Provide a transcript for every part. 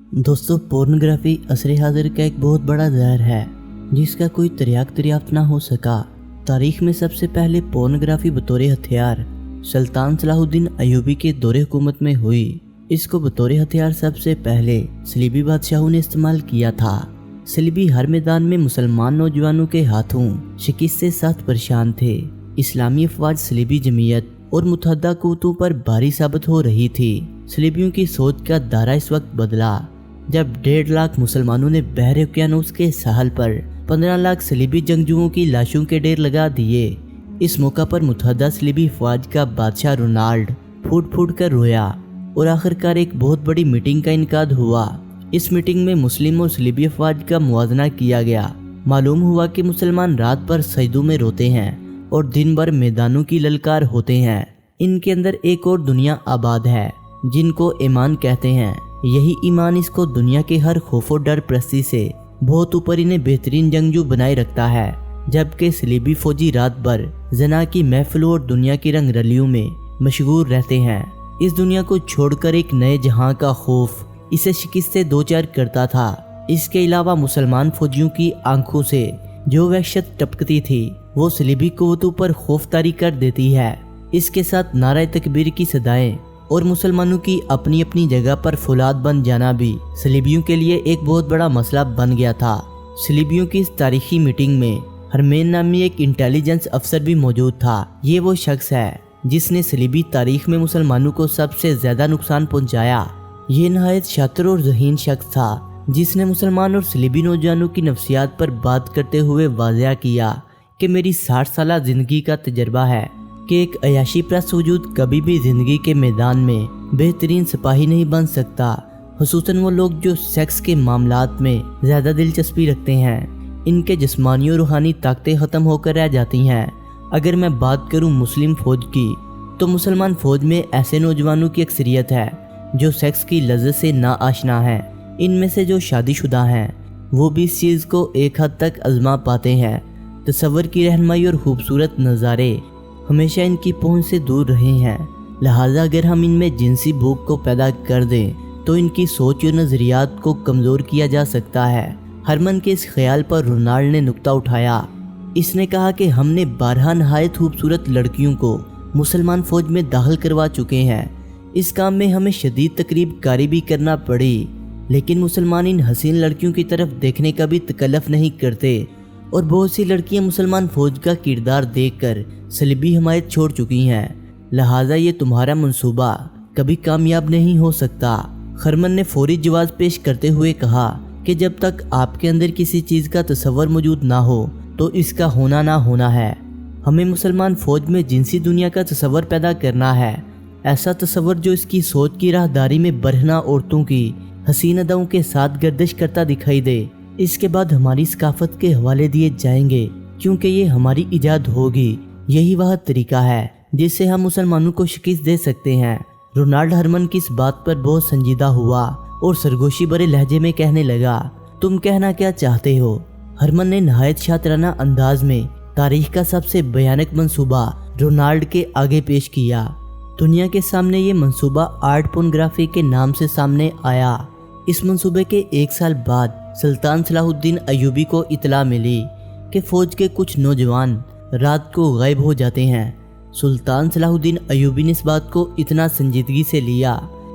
दोस्तों, पोर्नोग्राफी असर हाजिर का एक बहुत बड़ा जहर है जिसका कोई दरियाफ्त ना हो सका। तारीख में सबसे पहले पोर्नोग्राफी बतौर हथियार सुल्तान सलाहुद्दीन अयूबी के दौरे हुकूमत में हुई। इसको बतौर हथियार सबसे पहले सलीबी बादशाहों ने इस्तेमाल किया था। सलीबी हर मैदान में मुसलमान नौजवानों के हाथों शिकस्त से सख्त परेशान थे। इस्लामी अफवाज सलीबी जमीयत और मुतहद्दा क़ुव्वतों पर भारी साबित हो रही थी। सलीबियों की सोच का दायरा इस वक्त बदला जब 1.5 लाख मुसलमानों ने बहरे उकियानूस के साहल पर 15 लाख सलीबी जंगजुओं की लाशों के ढेर लगा दिए। इस मौका पर मुतहद्दा सलीबी अफवाज का बादशाह रोनाल्ड फूट फूट कर रोया और आखिरकार एक बहुत बड़ी मीटिंग का इनकाद हुआ। इस मीटिंग में मुस्लिम और सलीबी अफवाज का मुवाजना किया गया। मालूम हुआ कि मुसलमान रात भर सजदों में रोते हैं और दिन भर मैदानों की ललकार होते हैं। इनके अंदर एक और दुनिया आबाद है जिनको ईमान कहते हैं। यही ईमान इसको दुनिया के हर खौफ और डर प्रस्ती से बहुत ऊपर इन्हें बेहतरीन जंगजू बनाए रखता है, जबकि सलीबी फौजी रात भर जना की महफिलों और दुनिया की रंग रलियों में मशगूल रहते हैं। इस दुनिया को छोड़कर एक नए जहां का खौफ इसे शिकस्त से दो चार करता था। इसके अलावा मुसलमान फौजियों की आंखों से जो वहशत टपकती थी वो सलीबी क़ुव्वतों पर खौफतारी कर देती है। इसके साथ नारा तकबीर की सदाएं और मुसलमानों की अपनी अपनी जगह पर फौलाद बन जाना भी सलीबियों के लिए एक बहुत बड़ा मसला बन गया था। सलीबियों की इस तारीखी मीटिंग में हरमेन नामी एक इंटेलिजेंस अफसर भी मौजूद था। ये वो शख्स है जिसने सलीबी तारीख में मुसलमानों को सबसे ज्यादा नुकसान पहुंचाया। ये नहायत शातिर और ज़हीन शख्स था जिसने मुसलमान और सलीबी नौजवानों की नफ्सियात पर बात करते हुए वाज़ेह किया कि मेरी 60 साल जिंदगी का तजर्बा है कि एक अयाशी प्रस्त वजूद कभी भी जिंदगी के मैदान में बेहतरीन सिपाही नहीं बन सकता। खुसूसन वो लोग जो सेक्स के मामलात में ज़्यादा दिलचस्पी रखते हैं, इनके जिस्मानी और रूहानी ताकतें ख़त्म होकर रह जाती हैं। अगर मैं बात करूं मुस्लिम फ़ौज की तो मुसलमान फ़ौज में ऐसे नौजवानों की अक्सरियत है जो सेक्स की लज़्ज़त से ना आशना हैं। इनमें से जो शादीशुदा हैं वो भी इस चीज़ को एक हद तक आजमा पाते हैं। तसव्वुर की रहनुमाई और खूबसूरत नज़ारे हमेशा इनकी पहुंच से दूर रहे हैं। लिहाजा अगर हम इनमें जिनसी भूख को पैदा कर दें तो इनकी सोच और नज़रियात को कमज़ोर किया जा सकता है। हरमन के इस ख्याल पर रोनाल्ड ने नुक्ता उठाया। इसने कहा कि हमने 12 नहायत खूबसूरत लड़कियों को मुसलमान फ़ौज में दाखिल करवा चुके हैं। इस काम में हमें शदीद तकरीब कारी भी करना पड़ी, लेकिन मुसलमान इन हसीन लड़कियों की तरफ देखने का भी तकल्लुफ़ नहीं करते और बहुत सी लड़कियां मुसलमान फ़ौज का किरदार देखकर सलीबी हमायत छोड़ चुकी हैं। लिहाजा ये तुम्हारा मंसूबा कभी कामयाब नहीं हो सकता। खरमन ने फौरी जवाब पेश करते हुए कहा कि जब तक आपके अंदर किसी चीज़ का तसव्वुर मौजूद ना हो तो इसका होना ना होना है। हमें मुसलमान फ़ौज में जिनसी दुनिया का तसव्वुर पैदा करना है, ऐसा तसव्वुर जो इसकी सोच की राहदारी में बरहना औरतों की हसीन अदाओं के साथ गर्दिश करता दिखाई दे। इसके बाद हमारी सकाफत के हवाले दिए जाएंगे क्योंकि ये हमारी इजाद होगी। यही वह तरीका है जिससे हम मुसलमानों को शिकस्त दे सकते हैं। रोनाल्ड हरमन की इस बात पर बहुत संजीदा हुआ और सरगोशी भरे लहजे में कहने लगा, तुम कहना क्या चाहते हो? हरमन ने नहायत शातिराना अंदाज में तारीख का सबसे भयानक मंसूबा रोनाल्ड के आगे पेश किया। दुनिया के सामने ये मंसूबा आर्ट पोर्नोग्राफी के नाम से सामने आया। इस मंसूबे के 1 साल बाद सुल्तान सलाहुद्दीन अयूबी को इतला मिली कि फौज के कुछ नौजवान रात को गायब हो जाते हैं। सुल्तान सलाहुद्दीन अयूबी ने इस बात को इतना संजीदगी से लिया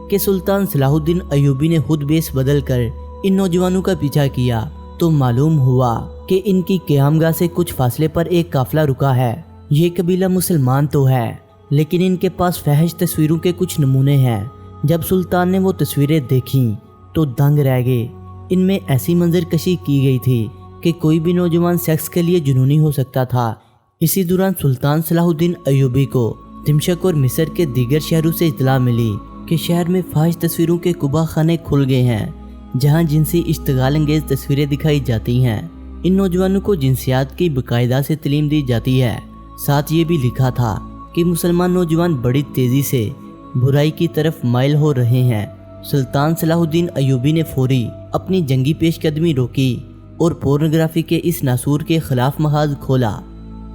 कि सुल्तान सलाहुद्दीन अयूबी ने खुद बेस बदल कर इन नौजवानों का पीछा किया तो मालूम हुआ कि इनकी क़यामगाह से कुछ फासले पर एक काफिला रुका है। ये कबीला मुसलमान तो है लेकिन इनके पास फहश तस्वीरों के कुछ नमूने हैं। जब सुल्तान ने वो तस्वीरें देखी तो दंग रह गए। इनमें ऐसी मंजर कशी की गई थी कि कोई भी नौजवान सेक्स के लिए जुनूनी हो सकता था। इसी दौरान सुल्तान सलाहुद्दीन अयूबी को दिमशक और मिस्र के दीगर शहरों से इतला मिली कि शहर में फाहिश तस्वीरों के कुबा खाने खुल गए हैं जहां जिनसी इश्तिगाल अंगेज तस्वीरें दिखाई जाती हैं। इन नौजवानों को जिनसियात की बाकायदा से तालीम दी जाती है। साथ ये भी लिखा था कि मुसलमान नौजवान बड़ी तेज़ी से बुराई की तरफ माइल हो रहे हैं। सुल्तान सलाहुद्दीन अयूबी ने फौरी अपनी जंगी पेशकदमी रोकी और पोर्नोग्राफी के इस नासूर के खिलाफ महाज खोला।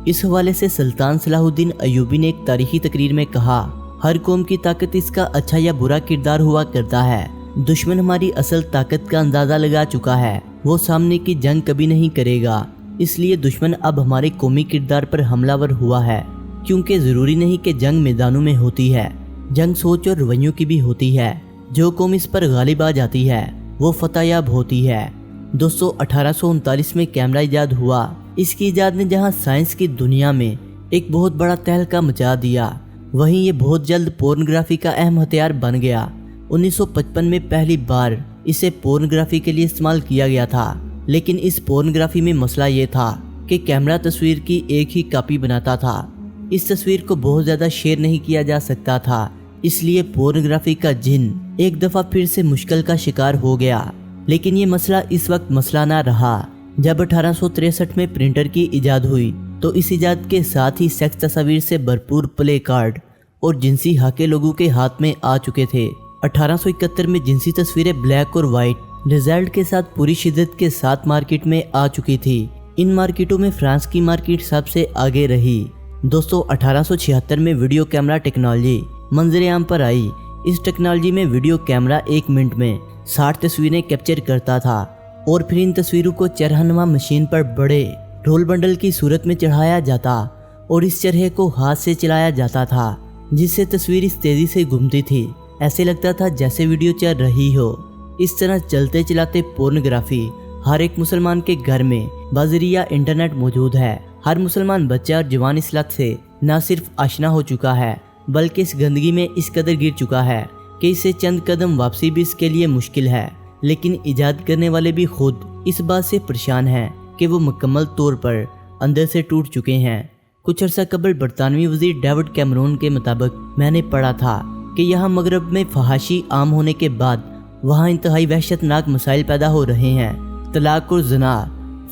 इस हवाले से सुल्तान सलाहुद्दीन अयूबी ने एक तारीखी तकरीर में कहा, हर कौम की ताकत इसका अच्छा या बुरा किरदार हुआ करता है। दुश्मन हमारी असल ताकत का अंदाज़ा लगा चुका है। वो सामने की जंग कभी नहीं करेगा, इसलिए दुश्मन अब हमारे कौमी किरदार पर हमलावर हुआ है। क्योंकि ज़रूरी नहीं कि जंग मैदानों में होती है, जंग सोच और रवैयों की भी होती है। जो कौम इस पर गालिब आ जाती है वो फतहयाब होती है। दोस्तों, 1839 में कैमरा इजाद हुआ। इसकी इजाद ने जहां साइंस की दुनिया में एक बहुत बड़ा तहलका मचा दिया, वहीं ये बहुत जल्द पोर्नोग्राफी का अहम हथियार बन गया। 1955 में पहली बार इसे पोर्नोग्राफी के लिए इस्तेमाल किया गया था, लेकिन इस पोर्नोग्राफी में मसला ये था कि कैमरा तस्वीर की एक ही कॉपी बनाता था। इस तस्वीर को बहुत ज़्यादा शेयर नहीं किया जा सकता था, इसलिए पोर्नोग्राफी का जिन एक दफ़ा फिर से मुश्किल का शिकार हो गया। लेकिन ये मसला इस वक्त मसला ना रहा। जब 1863 में प्रिंटर की इजाद हुई तो इस इजाद के साथ ही सेक्स तस्वीर से भरपूर प्ले कार्ड और जिनसी हाके लोगों के हाथ में आ चुके थे। 1871 में जिनसी तस्वीरें ब्लैक और वाइट रिजल्ट के साथ पूरी शिद्दत के साथ मार्केट में आ चुकी थी। इन मार्केटों में फ्रांस की मार्केट सबसे आगे रही। दोस्तों, 1876 में वीडियो कैमरा टेक्नोलॉजी मंजर-ए-आम पर आई। इस टेक्नोलॉजी में वीडियो कैमरा 1 मिनट में 60 तस्वीरें कैप्चर करता था और फिर इन तस्वीरों को चरहनुमा मशीन पर बड़े रोल बंडल की सूरत में चढ़ाया जाता और इस चरहे को हाथ से चलाया जाता था, जिससे तस्वीर इस तेजी से घूमती थी, ऐसे लगता था जैसे वीडियो चल रही हो। इस तरह चलते चलाते पोर्नोग्राफी हर एक मुसलमान के घर में बजरिया इंटरनेट मौजूद है। हर मुसलमान बच्चा और जवान इस लत से न सिर्फ आशना हो चुका है, बल्कि इस गंदगी में इस कदर गिर चुका है कि इससे चंद कदम वापसी भी इसके लिए मुश्किल है। लेकिन इजाद करने वाले भी खुद इस बात से परेशान हैं कि वो मुकम्मल तौर पर अंदर से टूट चुके हैं। कुछ अर्सा कबल बरतानवी वजीर डेविड कैमरून के मुताबिक मैंने पढ़ा था कि यहाँ मगरब में फहाशी आम होने के बाद वहाँ इंतहाई वहशतनाक मसाइल पैदा हो रहे हैं। तलाक और ज़ना,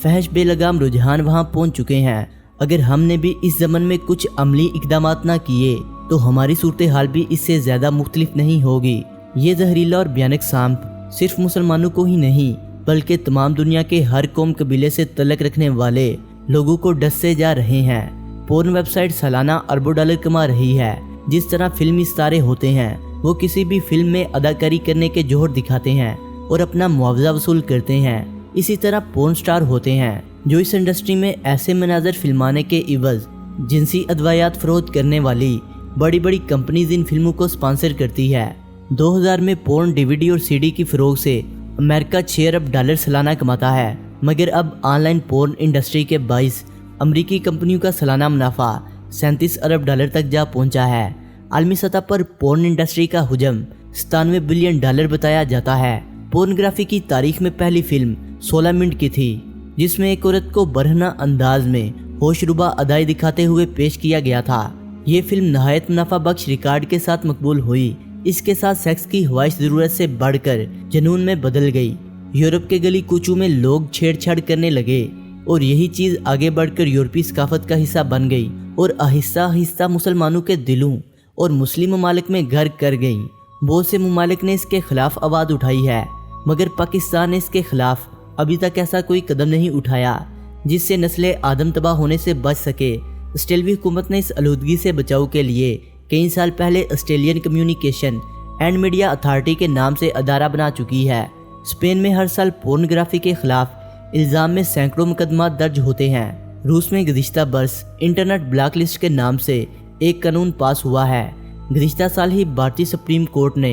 फहश बेलगाम रुझान वहाँ पहुँच चुके हैं। अगर हमने भी इस ज़मन में कुछ अमली इकदामात ना किए तो हमारी सूरत हाल भी इससे ज़्यादा मुख्तलिफ नहीं होगी। ये जहरीला और भयानक सांप सिर्फ मुसलमानों को ही नहीं बल्कि तमाम दुनिया के हर कौम कबीले से तल्लक रखने वाले लोगों को डसते जा रहे हैं। पोर्न वेबसाइट सालाना अरबों डॉलर कमा रही है। जिस तरह फिल्मी सितारे होते हैं वो किसी भी फिल्म में अदाकारी करने के जोहर दिखाते हैं और अपना मुआवजा वसूल करते हैं, इसी तरह पोर्न स्टार होते हैं जो इस इंडस्ट्री में ऐसे मनाजर फिल्माने के इवज जिनसी अदवायात फरोख्त करने वाली बड़ी बड़ी कंपनीज इन फिल्मों को स्पॉन्सर करती है। 2000 में पोर्न डीवीडी और सीडी की फरोख से अमेरिका 6 अरब डॉलर सालाना कमाता है, मगर अब ऑनलाइन पोर्न इंडस्ट्री के 22 अमरीकी कंपनियों का सालाना मुनाफा 37 अरब डॉलर तक जा पहुंचा है। आलमी सतह पर पोर्न इंडस्ट्री का हुजम 97 बिलियन डॉलर बताया जाता है। पोर्नोग्राफी की तारीख में पहली फिल्म 16 मिनट की थी, जिसमें एक औरत को बरहना अंदाज में होशरुबा अदाई दिखाते हुए पेश किया गया था। ये फिल्म नहायत मुनाफा बख्श रिकॉर्ड के साथ मकबूल हुई। इसके साथ सेक्स की ख्वाहिश ज़रूरत से बढ़कर जुनून में बदल गई। यूरोप के गली कूचों में लोग छेड़छाड़ करने लगे और यही चीज़ आगे बढ़कर यूरोपीय सकाफत का हिस्सा बन गई और आहिस्ता आहिस्ता मुसलमानों के दिलों और मुस्लिम ममालिक में घर कर गई। बहुत से ममालिक ने इसके खिलाफ आवाज़ उठाई है, मगर पाकिस्तान ने इसके खिलाफ अभी तक ऐसा कोई कदम नहीं उठाया जिससे नस्ल आदम तबाह होने से बच सके। ऑस्ट्रेलियाई हुकूमत ने इस आलूदगी से बचाव के लिए कई साल पहले Australian communication and media authority के नाम से अदारा बना चुकी है। स्पेन में हर साल पोर्नोग्राफी के खिलाफ इल्ज़ाम में सैकड़ों मुकदमा दर्ज होते हैं। रूस में गुज़िश्ता बरस इंटरनेट ब्लैक लिस्ट के नाम से एक कानून पास हुआ है। गुज़िश्ता साल ही भारतीय सुप्रीम कोर्ट ने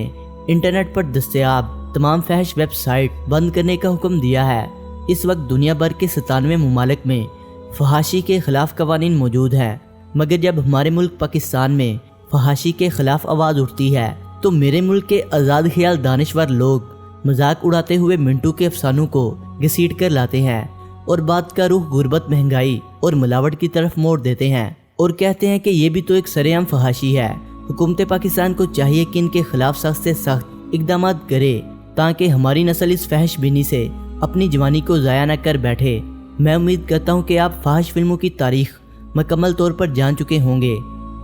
इंटरनेट पर दस्तयाब तमाम फहश वेबसाइट बंद करने का हुक्म दिया है। इस वक्त दुनिया भर के 97 ममालिक में फहाशी के खिलाफ कवानीन मौजूद है, मगर जब हमारे मुल्क पाकिस्तान में फहाशी के खिलाफ आवाज़ उठती है तो मेरे मुल्क के आज़ाद ख्याल दानिश्वर लोग मजाक उड़ाते हुए मिंटू के अफसानों को घसीट कर लाते हैं और बात का रुख गुर्बत, महंगाई और मिलावट की तरफ मोड़ देते हैं और कहते हैं कि ये भी तो एक सरेआम फहाशी है। हुकूमत पाकिस्तान को चाहिए कि इनके खिलाफ सख्त से सख्त इकदाम करे ताकि हमारी नस्ल इस फहश बिनी से अपनी जवानी को ज़ाया न कर बैठे। मैं उम्मीद करता हूँ कि आप फहश फिल्मों की तारीख मुकम्मल तौर पर जान चुके होंगे।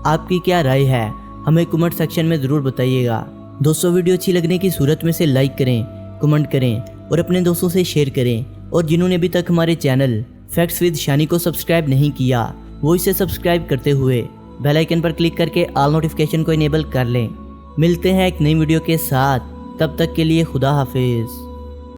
आपकी क्या राय है हमें कमेंट सेक्शन में ज़रूर बताइएगा। दोस्तों, वीडियो अच्छी लगने की सूरत में से लाइक करें, कमेंट करें और अपने दोस्तों से शेयर करें। और जिन्होंने अभी तक हमारे चैनल फैक्ट्स विद शानी को सब्सक्राइब नहीं किया वो इसे सब्सक्राइब करते हुए बेल आइकन पर क्लिक करके ऑल नोटिफिकेशन को इनेबल कर लें। मिलते हैं एक नई वीडियो के साथ, تب تک کے لیے خدا حافظ۔